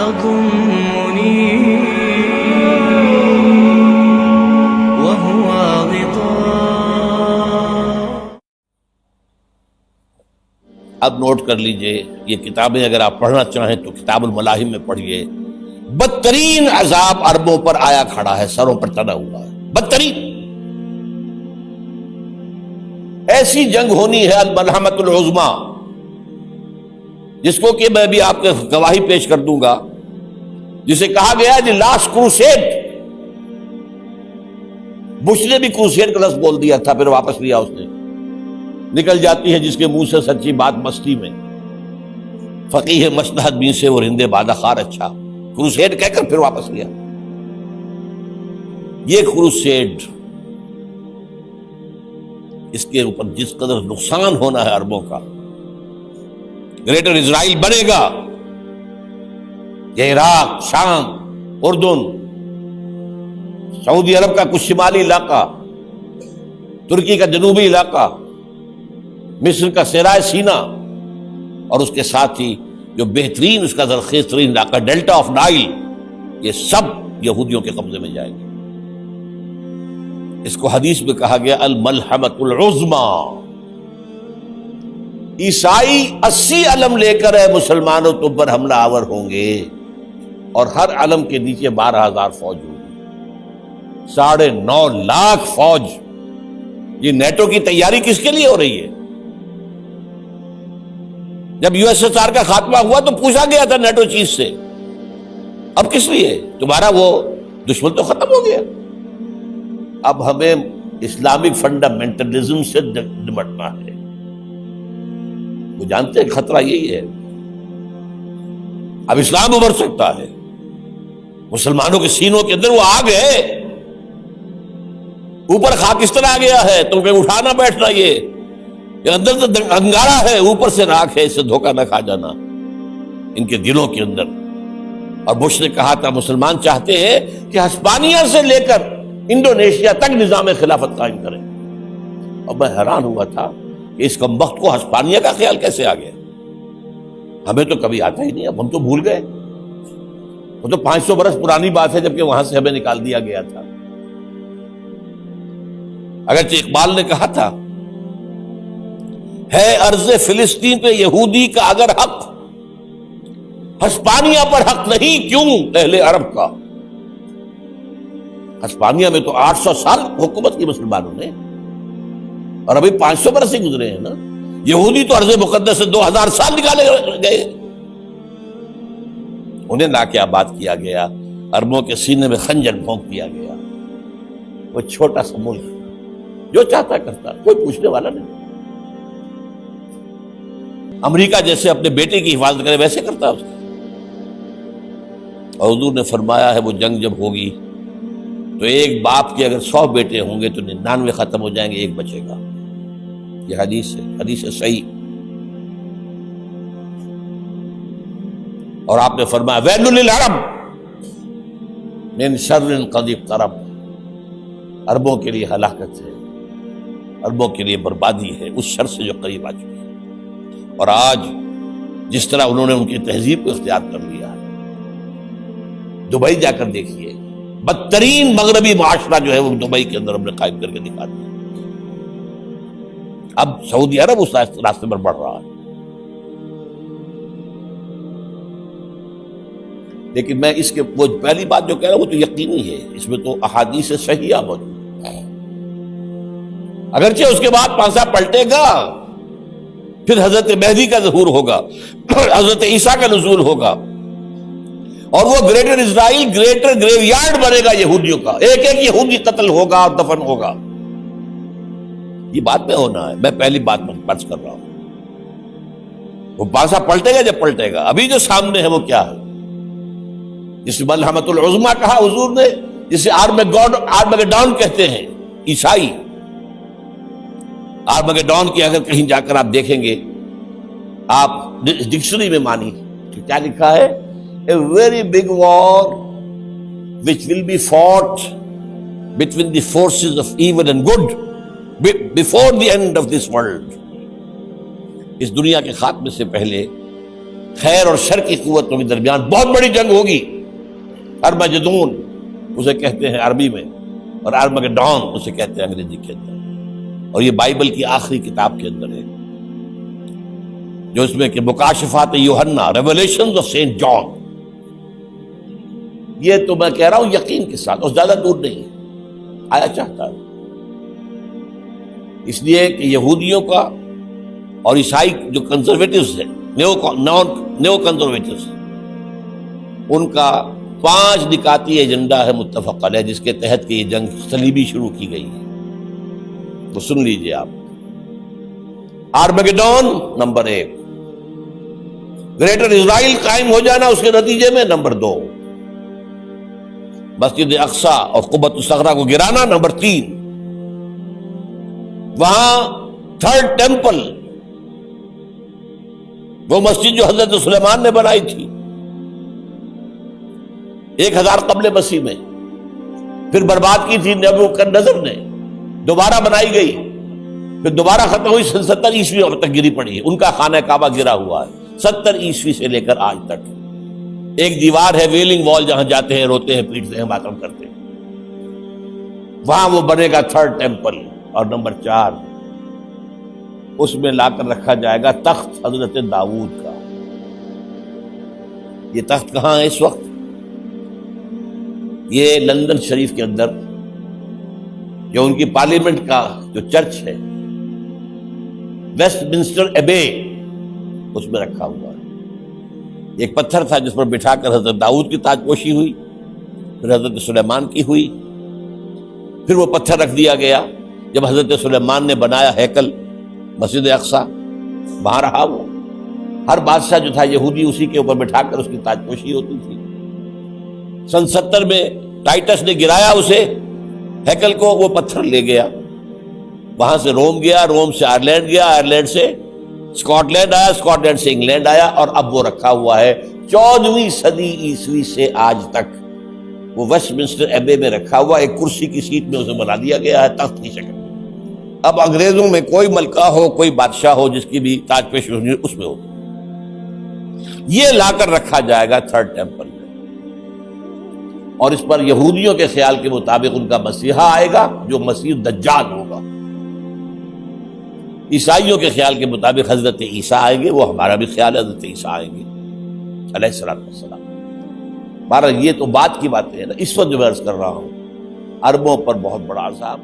يضمني وهو غطاء. اب نوٹ کر لیجئے، یہ کتابیں اگر آپ پڑھنا چاہیں تو کتاب الملاحم میں پڑھیے. بدترین عذاب عربوں پر آیا کھڑا ہے، سروں پر تنا ہوا ہے، بدترین. ایسی جنگ ہونی ہے الملحمۃ العظمیٰ، جس کو کہ میں بھی آپ کے گواہی پیش کر دوں گا، جسے کہا گیا ہے لاسٹ کروسیڈ. بش نے بھی کروسیڈ کا لفظ بول دیا تھا، پھر واپس لیا اس نے. نکل جاتی ہے جس کے منہ سے سچی بات مستی میں. فقیہ مصلحت بین سے وہ رندے بادہ خار اچھا، کروسیڈ کہہ کر پھر واپس لیا. یہ کروسیڈ، اس کے اوپر جس قدر نقصان ہونا ہے عربوں کا. گریٹر اسرائیل بنے گا، یہ عراق، شام، اردن، سعودی عرب کا کچھ شمالی علاقہ، ترکی کا جنوبی علاقہ، مصر کا صحرائے سینا، اور اس کے ساتھ ہی جو بہترین اس کا زرخیز ترین علاقہ ڈیلٹا آف نائل، یہ سب یہودیوں کے قبضے میں جائیں گے. اس کو حدیث میں کہا گیا الملحمۃ العظمیٰ. عیسائی 80 علم لے کر مسلمانوں تم پر حملہ آور ہوں گے، اور ہر علم کے نیچے 12,000 فوج ہوگی، 9.5 لاکھ فوج. یہ نیٹو کی تیاری کس کے لیے ہو رہی ہے؟ جب USSR کا خاتمہ ہوا تو پوچھا گیا تھا نیٹو چیف سے، اب کس لیے؟ تمہارا وہ دشمن تو ختم ہو گیا، اب ہمیں اسلامک فنڈامنٹلزم سے نمٹنا ہے. وہ جانتے ہیں خطرہ یہی ہے. اب اسلام ابھر سکتا ہے، مسلمانوں کے سینوں کے اندر وہ آگ ہے، اوپر خاکستر آ گیا ہے، تم پہ اٹھانا بیٹھنا. یہ اندر تو انگارہ ہے، اوپر سے راکھ ہے، اسے دھوکہ نہ کھا جانا ان کے دلوں کے اندر. اور بش نے کہا تھا مسلمان چاہتے ہیں کہ ہسپانیہ سے لے کر انڈونیشیا تک نظام خلافت قائم کریں. اور میں حیران ہوا تھا کہ اس کمبخت کو ہسپانیہ کا خیال کیسے آ گیا؟ ہمیں تو کبھی آتا ہی نہیں، اب ہم تو بھول گئے. وہ تو 500 برس پرانی بات ہے، جبکہ وہاں سے ہمیں نکال دیا گیا تھا. اگرچہ اقبال نے کہا تھا ہے ارض فلسطین پہ یہودی کا اگر حق، ہسپانیہ پر حق نہیں کیوں اہل عرب کا. ہسپانیہ میں تو 800 سال حکومت کی مسلمانوں نے، اور ابھی 500 برس سے گزرے ہیں نا. یہودی تو ارض مقدس سے 2000 سال نکالے گئے. انہیں لا کے آباد کیا گیا، عربوں کے سینے میں خنجر بھونک دیا گیا. وہ چھوٹا سا ملک جو چاہتا کرتا، کوئی پوچھنے والا نہیں. امریکہ جیسے اپنے بیٹے کی حفاظت کرے ویسے کرتا اس کا. اور حضور نے فرمایا ہے وہ جنگ جب ہوگی تو ایک باپ کے اگر 100 بیٹے ہوں گے تو 99 ختم ہو جائیں گے، ایک بچے گا. یہ حدیث ہے، حدیث ہے صحیح. اور آپ نے فرمایا ویل للعرب من شر قد اقترب، عربوں کے لیے ہلاکت ہے، عربوں کے لیے بربادی ہے اس شر سے جو قریب آ چکی ہے. اور آج جس طرح انہوں نے ان کی تہذیب کو اختیار کر لیا ہے، دبئی جا کر دیکھیے، بدترین مغربی معاشرہ جو ہے وہ دبئی کے اندر ہم نے قائم کر کے دکھا دیا. اب سعودی عرب اس راستے پر بڑھ رہا ہے. لیکن میں اس کے وہ پہلی بات جو کہہ رہا ہوں وہ تو یقینی ہے، اس میں تو احادیث صحیحہ موجود ہے. اگرچہ اس کے بعد پانسا پلٹے گا، پھر حضرت مہدی کا ظہور ہوگا، حضرت عیسیٰ کا نزول ہوگا، اور وہ گریٹر اسرائیل گریٹر گریو یارڈ بنے گا یہودیوں کا. ایک ایک یہودی قتل ہوگا اور دفن ہوگا. یہ بات میں ہونا ہے، میں پہلی بات میں فرض کر رہا ہوں. وہ پانسا پلٹے گا جب پلٹے گا. ابھی جو سامنے ہے وہ کیا ہے؟ جسے ملحمۃ العظمیٰ کہا حضور نے، جسے آرمگیڈون کہتے ہیں عیسائی. آرمگیڈون کی اگر کہیں جا کر آپ دیکھیں گے، آپ ڈکشنری میں مانی تو کیا لکھا ہے؟ A very big war which will be fought between the forces of evil and good before the end of this world. اس دنیا کے خاتمے سے پہلے خیر اور شر کی قوتوں کے درمیان بہت بڑی جنگ ہوگی. ارمجدون اسے کہتے ہیں عربی میں، اور ارمگڈون اسے کہتے ہیں انگریزی کے اندر. اور یہ بائبل کی آخری کتاب کے اندر ہے، جو اس میں کہ مکاشفات یوحنا، ریولیشنز آف سینٹ جان. یہ تو میں کہہ رہا ہوں یقین کے ساتھ، اور زیادہ دور نہیں آیا چاہتا ہے. اس لیے کہ یہودیوں کا اور عیسائی جو کنزرویٹوز ہیں، نیو کنزرویٹوز، ان کا 5 نکاتی ایجنڈا ہے متفق علیہ، جس کے تحت کہ یہ جنگ صلیبی شروع کی گئی ہے. تو سن لیجئے آپ. آرمگڈون نمبر 1، گریٹر اسرائیل قائم ہو جانا اس کے نتیجے میں نمبر 2، مسجد اقصی اور قبۃ الصغریٰ کو گرانا نمبر 3، وہاں تھرڈ ٹیمپل، وہ مسجد جو حضرت سلیمان نے بنائی تھی 1000 قبل مسیح میں، پھر برباد کی تھی نبوکدنضر نے، دوبارہ بنائی گئی، پھر دوبارہ ختم ہوئی 70 عیسوی تک گری پڑی ہے. ان کا خانہ کعبہ گرا ہوا ہے 70 عیسوی سے لے کر آج تک. ایک دیوار ہے ویلنگ وال، جہاں جاتے ہیں، روتے ہیں، پیٹتے ہیں، ماتم کرتے ہیں، وہاں وہ بنے گا تھرڈ ٹیمپل. اور نمبر 4، اس میں لا کر رکھا جائے گا تخت حضرت داؤد کا. یہ تخت کہاں ہے اس وقت؟ یہ لندن شریف کے اندر، جو ان کی پارلیمنٹ کا جو چرچ ہے، ویسٹ منسٹر ایبے، اس میں رکھا ہوا ہے. ایک پتھر تھا جس پر بٹھا کر حضرت داؤد کی تاج پوشی ہوئی، پھر حضرت سلیمان کی ہوئی، پھر وہ پتھر رکھ دیا گیا جب حضرت سلیمان نے بنایا ہیکل مسجد اقصی، وہاں رہا وہ. ہر بادشاہ جو تھا یہودی اسی کے اوپر بٹھا کر اس کی تاج پوشی ہوتی تھی. سن 70 میں ٹائٹس نے گرایا اسے ہیکل کو، وہ پتھر لے گیا، وہاں سے روم گیا، روم سے آئرلینڈ گیا، آئرلینڈ سے اسکاٹ لینڈ آیا، اسکاٹ لینڈ سے انگلینڈ آیا، اور اب وہ رکھا ہوا ہے 14ویں صدی عیسوی سے آج تک. وہ ویسٹ منسٹر ایبے میں رکھا ہوا، ایک کرسی کی سیٹ میں اسے بنا دیا گیا ہے تخت کی شکل میں. اب انگریزوں میں کوئی ملکہ ہو، کوئی بادشاہ ہو جس کی بھی تاج پوشی ہونی اس میں ہو، یہ لا کر رکھا جائے گا تھرڈ ٹیمپل میں. اور اس پر یہودیوں کے خیال کے مطابق ان کا مسیحا آئے گا جو مسیح دجال ہوگا. عیسائیوں کے خیال کے مطابق حضرت عیسیٰ آئیں گے، وہ ہمارا بھی خیال ہے حضرت عیسیٰ آئیں گے علیہ السلام. بہرحال یہ تو بات کی باتیں ہیں نا. اس وقت جو میں عرض کر رہا ہوں، عربوں پر بہت بڑا عذاب.